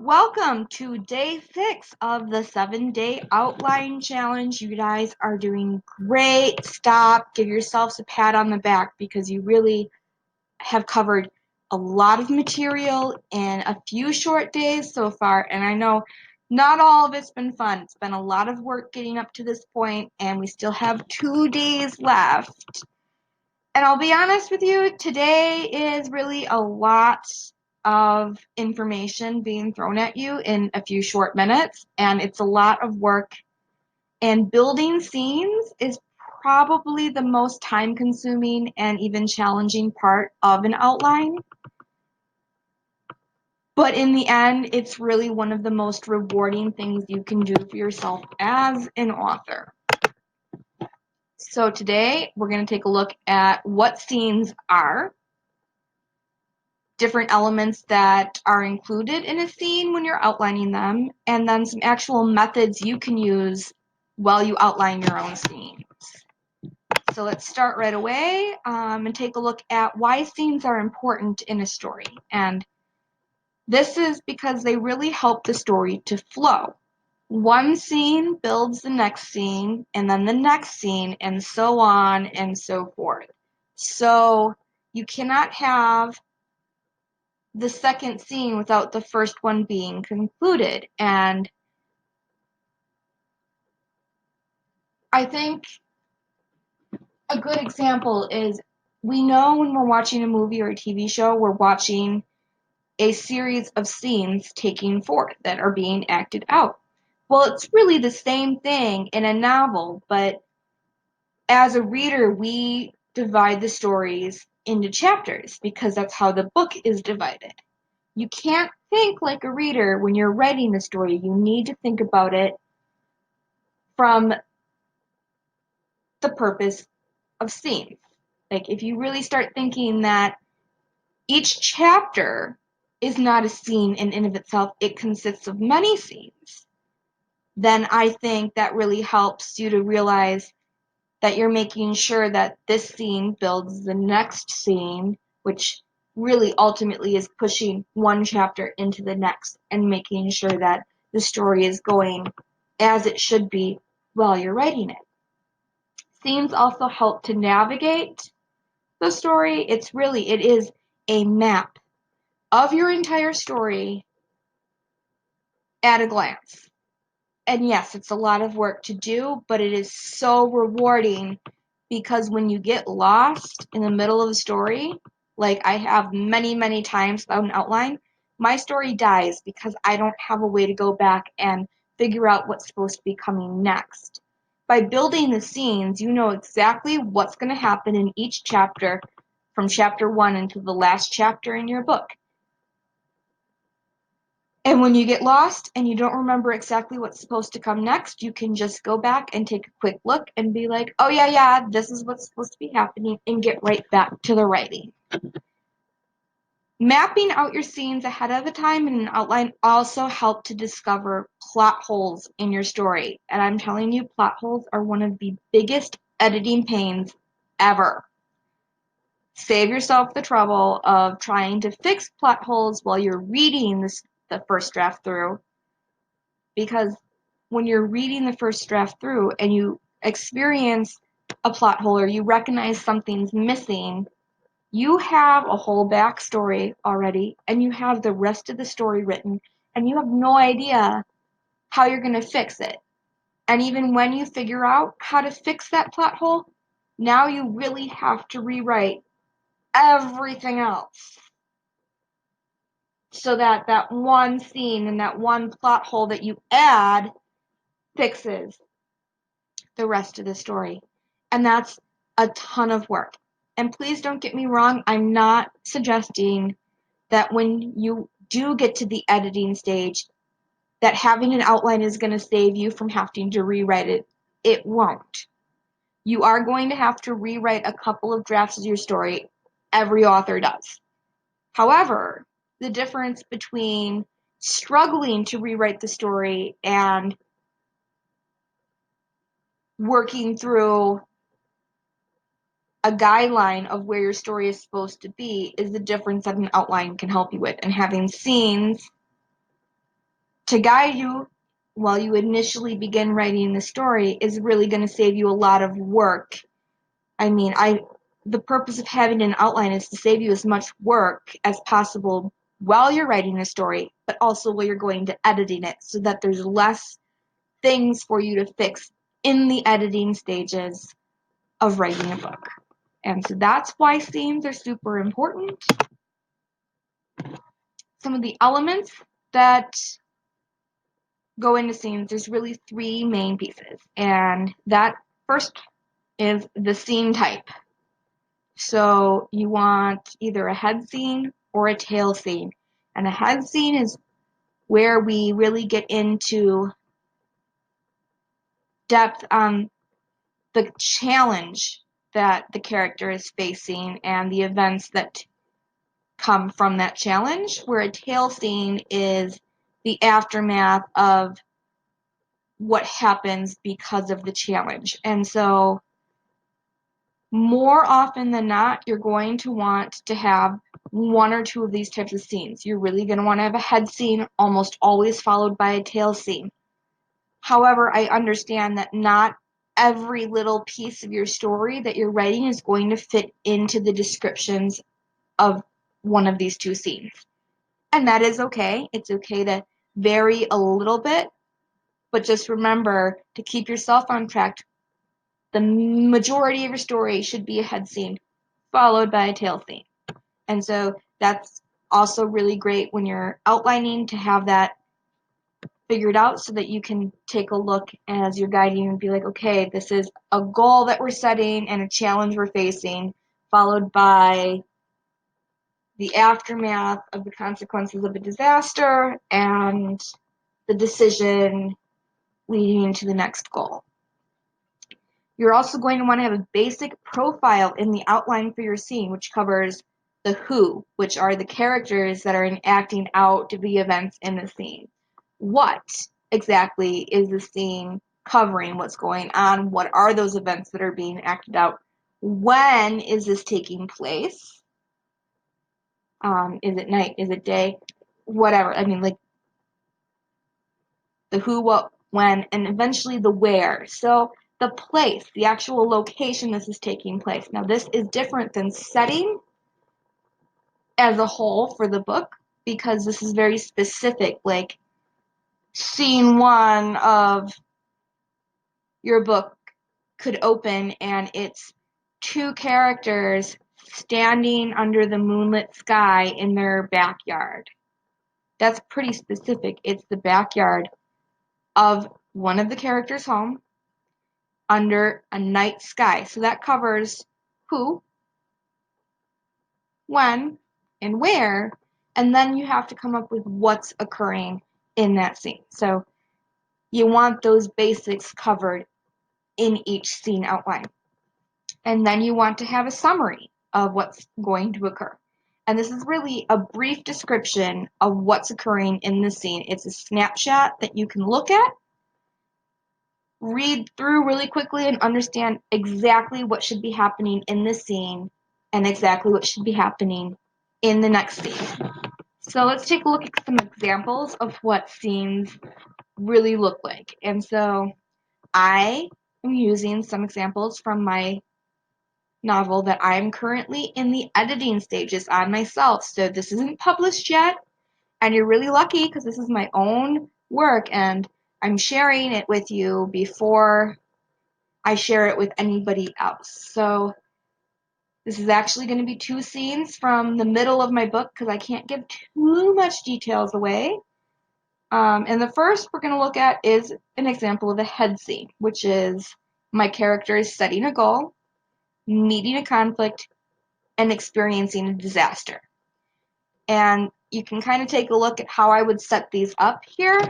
Welcome to day 6 of the 7-day outline challenge. You guys are doing great. Stop. Give yourselves a pat on the back because you really have covered a lot of material in a few short days so far. And I know not all of it's been fun. It's been a lot of work getting up to this point, and we still have 2 days left. And I'll be honest with you, today is really a lot of information being thrown at you in a few short minutes, and it's a lot of work. And building scenes is probably the most time consuming and even challenging part of an outline. But in the end, it's really one of the most rewarding things you can do for yourself as an author. So today, we're going to take a look at what scenes are, different elements that are included in a scene when you're outlining them, and then some actual methods you can use while you outline your own scenes. So let's start right away and take a look at why scenes are important in a story. And this is because they really help the story to flow. One scene builds the next scene, and then the next scene, and so on and so forth. So you cannot have the second scene without the first one being concluded. And I think a good example is we know when we're watching a movie or a TV show, we're watching a series of scenes taking forth that are being acted out. Well, it's really the same thing in a novel, but as a reader, we divide the stories into chapters because that's how the book is divided. You can't think like a reader when you're writing the story. You need to think about it from the purpose of scenes. Like, if you really start thinking that each chapter is not a scene in and of itself, it consists of many scenes, then I think that really helps you to realize that you're making sure that this scene builds the next scene, which really ultimately is pushing one chapter into the next and making sure that the story is going as it should be while you're writing it. Scenes also help to navigate the story. It is a map of your entire story at a glance. And yes, it's a lot of work to do, but it is so rewarding because when you get lost in the middle of a story, like I have many, many times without an outline, my story dies because I don't have a way to go back and figure out what's supposed to be coming next. By building the scenes, you know exactly what's going to happen in each chapter from chapter 1 into the last chapter in your book. And when you get lost and you don't remember exactly what's supposed to come next, you can just go back and take a quick look and be like, oh, yeah, this is what's supposed to be happening, and get right back to the writing. Mapping out your scenes ahead of time in an outline also help to discover plot holes in your story. And I'm telling you, plot holes are one of the biggest editing pains ever. Save yourself the trouble of trying to fix plot holes while you're reading the first draft through, because when you're reading the first draft through and you experience a plot hole or you recognize something's missing, you have a whole backstory already and you have the rest of the story written and you have no idea how you're going to fix it. And even when you figure out how to fix that plot hole, now you really have to rewrite everything else so that that one scene and that one plot hole that you add fixes the rest of the story. And that's a ton of work. And please don't get me wrong, I'm not suggesting that when you do get to the editing stage, that having an outline is going to save you from having to rewrite it. It won't. You are going to have to rewrite a couple of drafts of your story. Every author does. However, the difference between struggling to rewrite the story and working through a guideline of where your story is supposed to be is the difference that an outline can help you with. And having scenes to guide you while you initially begin writing the story is really going to save you a lot of work. I mean, the purpose of having an outline is to save you as much work as possible while you're writing the story, but also while you're going to editing it so that there's less things for you to fix in the editing stages of writing a book. And so that's why scenes are super important. Some of the elements that go into scenes, there's really three main pieces. And that first is the scene type. So you want either a head scene or a tail scene. And a head scene is where we really get into depth on the challenge that the character is facing and the events that come from that challenge, where a tail scene is the aftermath of what happens because of the challenge. And so more often than not, you're going to want to have one or two of these types of scenes. You're really going to want to have a head scene, almost always followed by a tail scene. However, I understand that not every little piece of your story that you're writing is going to fit into the descriptions of one of these two scenes. And that is okay. It's okay to vary a little bit, but just remember to keep yourself on track. The majority of your story should be a head scene followed by a tail scene. And so that's also really great when you're outlining to have that figured out so that you can take a look as you're guiding and be like, okay, this is a goal that we're setting and a challenge we're facing, followed by the aftermath of the consequences of a disaster and the decision leading to the next goal. You're also going to want to have a basic profile in the outline for your scene, which covers the who, which are the characters that are enacting out the events in the scene. What exactly is the scene covering? What's going on? What are those events that are being acted out? When is this taking place? Is it night? Is it day? Whatever. I mean, like the who, what, when, and eventually the where. So the place, the actual location this is taking place. Now, this is different than setting as a whole for the book because this is very specific. Like, scene one of your book could open and it's two characters standing under the moonlit sky in their backyard. That's pretty specific. It's the backyard of one of the characters' home under a night sky. So that covers who, when, and where, and then you have to come up with what's occurring in that scene. So you want those basics covered in each scene outline. And then you want to have a summary of what's going to occur. And this is really a brief description of what's occurring in the scene. It's a snapshot that you can look at, read through really quickly, and understand exactly what should be happening in this scene and exactly what should be happening in the next scene. So let's take a look at some examples of what scenes really look like. And so I am using some examples from my novel that I'm currently in the editing stages on myself. So this isn't published yet, and you're really lucky because this is my own work and I'm sharing it with you before I share it with anybody else. So this is actually going to be two scenes from the middle of my book because I can't give too much details away. And the first we're going to look at is an example of a head scene, which is my character is setting a goal, meeting a conflict, and experiencing a disaster. And you can kind of take a look at how I would set these up here.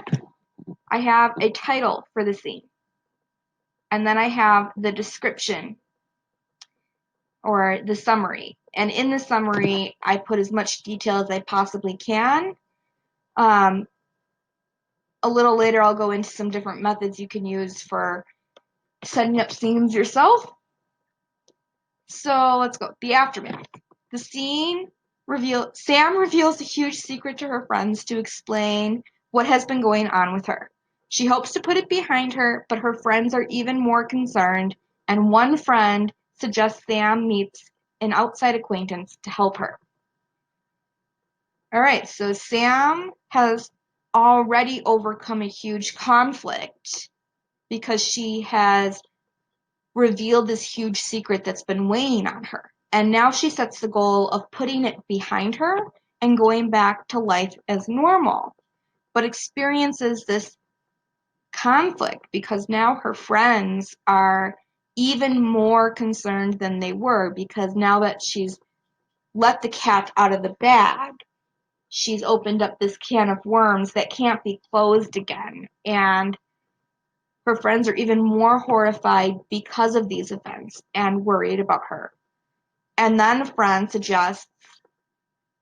I have a title for the scene, and then I have the description or the summary. And in the summary, I put as much detail as I possibly can. A little later, I'll go into some different methods you can use for setting up scenes yourself. So let's go. The aftermath. The scene Sam reveals a huge secret to her friends to explain what has been going on with her. She hopes to put it behind her, but her friends are even more concerned, and one friend suggests Sam meets an outside acquaintance to help her. All right, so Sam has already overcome a huge conflict because she has revealed this huge secret that's been weighing on her. And now she sets the goal of putting it behind her and going back to life as normal, but experiences this conflict because now her friends are even more concerned than they were because now that she's let the cat out of the bag, she's opened up this can of worms that can't be closed again. And her friends are even more horrified because of these events and worried about her. And then a friend suggests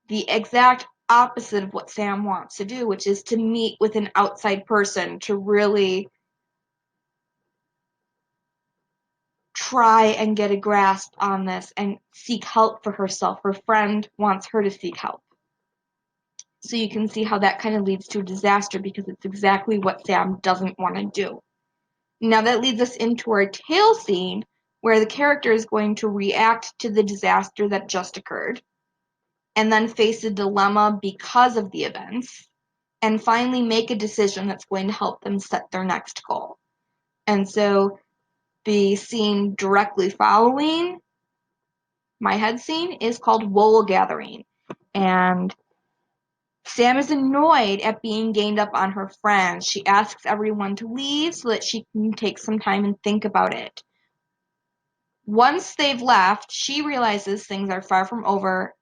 the exact opposite of what Sam wants to do, which is to meet with an outside person to really try and get a grasp on this and seek help for herself. Her friend wants her to seek help. So you can see how that kind of leads to a disaster because it's exactly what Sam doesn't want to do. Now that leads us into our tail scene where the character is going to react to the disaster that just occurred and then face a dilemma because of the events and finally make a decision that's going to help them set their next goal. And so the scene directly following my head scene is called Wool Gathering. And Sam is annoyed at being ganged up on her friends. She asks everyone to leave so that she can take some time and think about it. Once they've left, she realizes things are far from over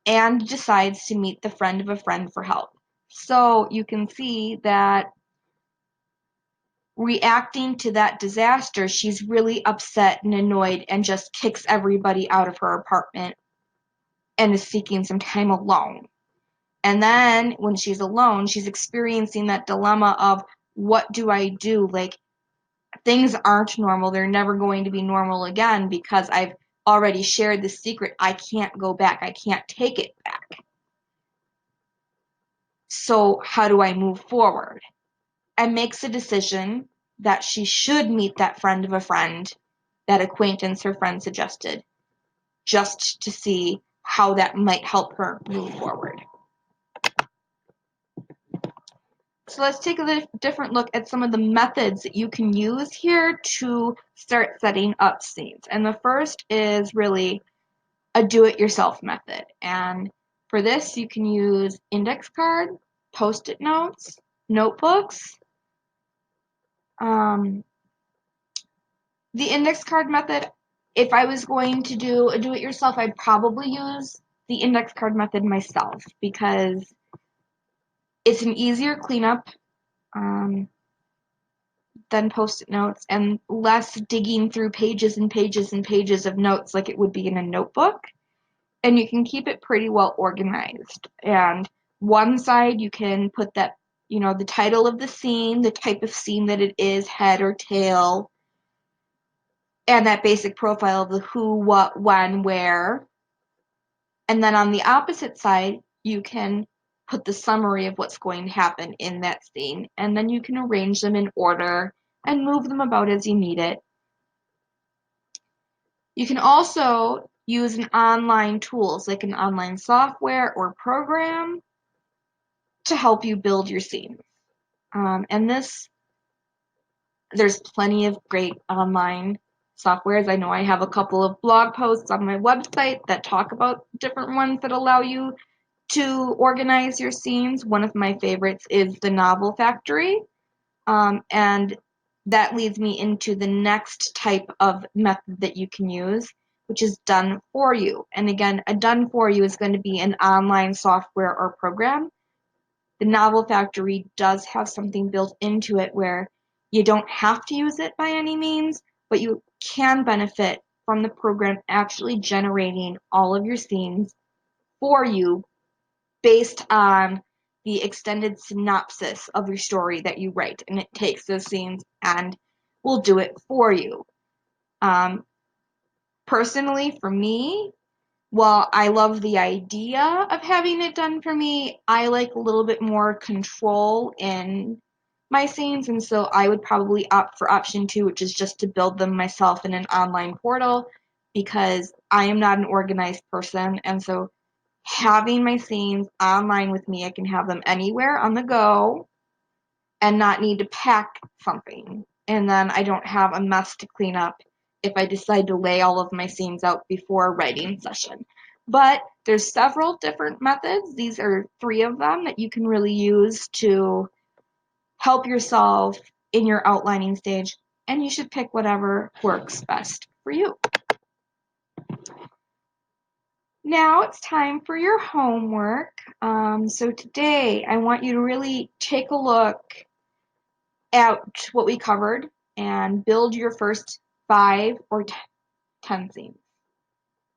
and decides to meet the friend of a friend for help. So you can see that reacting to that disaster, she's really upset and annoyed and just kicks everybody out of her apartment and is seeking some time alone. And then when she's alone, she's experiencing that dilemma of what do I do? Like, things aren't normal. They're never going to be normal again because I've already shared the secret. I can't go back. I can't take it back. So how do I move forward? And makes a decision that she should meet that friend of a friend, that acquaintance her friend suggested, just to see how that might help her move forward. So let's take a different look at some of the methods that you can use here to start setting up scenes. And the first is really a do-it-yourself method. And for this, you can use index card, post-it notes, notebooks. The index card method, if I was going to do a do-it-yourself, I'd probably use the index card method myself because it's an easier cleanup than post-it notes and less digging through pages and pages and pages of notes like it would be in a notebook. And you can keep it pretty well organized. And one side you can put that, the title of the scene, the type of scene that it is, head or tail, and that basic profile of the who, what, when, where. And then on the opposite side, you can put the summary of what's going to happen in that scene, and then you can arrange them in order and move them about as you need it. You can also use an online tools like an online software or program to help you build your scenes. And there's plenty of great online softwares. I know I have a couple of blog posts on my website that talk about different ones that allow you to organize your scenes. One of my favorites is the Novel Factory. And that leads me into the next type of method that you can use, which is done for you. And again, a done for you is going to be an online software or program. The Novel Factory does have something built into it where you don't have to use it by any means, but you can benefit from the program actually generating all of your scenes for you based on the extended synopsis of your story that you write, and it takes those scenes and will do it for you. Personally, for me, while I love the idea of having it done for me, I like a little bit more control in my scenes, and so I would probably opt for option two, which is just to build them myself in an online portal because I am not an organized person, and so having my scenes online with me, I can have them anywhere on the go and not need to pack something. And then I don't have a mess to clean up if I decide to lay all of my scenes out before a writing session. But there's several different methods. These are three of them that you can really use to help yourself in your outlining stage, and you should pick whatever works best for you. Now it's time for your homework. So today I want you to really take a look at what we covered and build your first 5 or 10 scenes.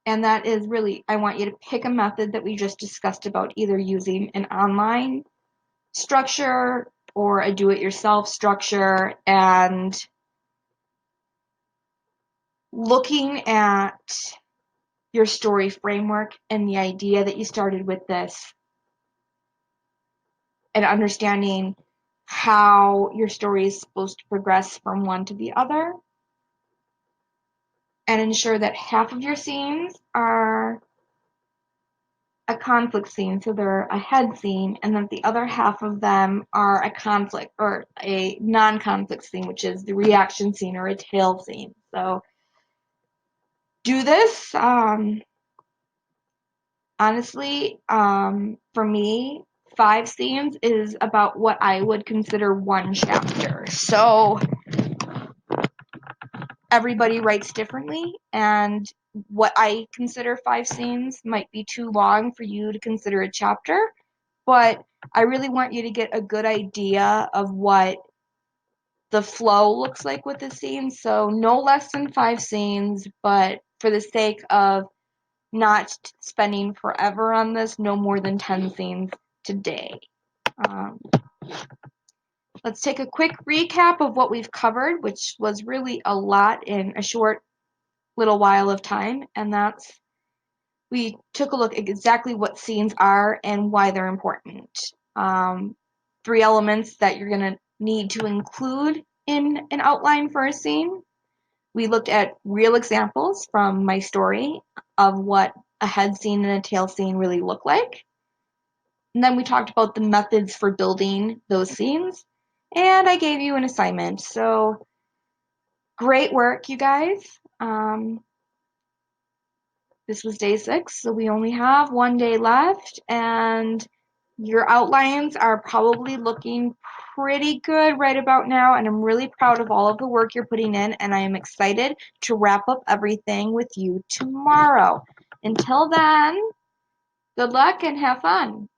And that is really, I want you to pick a method that we just discussed about, either using an online structure or a do-it-yourself structure, and looking at your story framework and the idea that you started with this, and understanding how your story is supposed to progress from one to the other, and ensure that half of your scenes are a conflict scene, so they're a head scene, and that the other half of them are a conflict or a non-conflict scene, which is the reaction scene or a tail scene. So do this. Honestly, for me, 5 scenes is about what I would consider one chapter. So everybody writes differently, and what I consider 5 scenes might be too long for you to consider a chapter, but I really want you to get a good idea of what the flow looks like with the scenes. So no less than 5 scenes, but for the sake of not spending forever on this, no more than 10 scenes today. Um, let's take a quick recap of what we've covered, which was really a lot in a short little while of time, and that's, we took a look at exactly what scenes are and why they're important. 3 elements that you're going to need to include in an outline for a scene. We looked at real examples from my story of what a head scene and a tail scene really look like. And then we talked about the methods for building those scenes. And I gave you an assignment. So great work, you guys. This was day 6, so we only have 1 day left, and your outlines are probably looking pretty good right about now, and I'm really proud of all of the work you're putting in, and I am excited to wrap up everything with you tomorrow. Until then, good luck and have fun.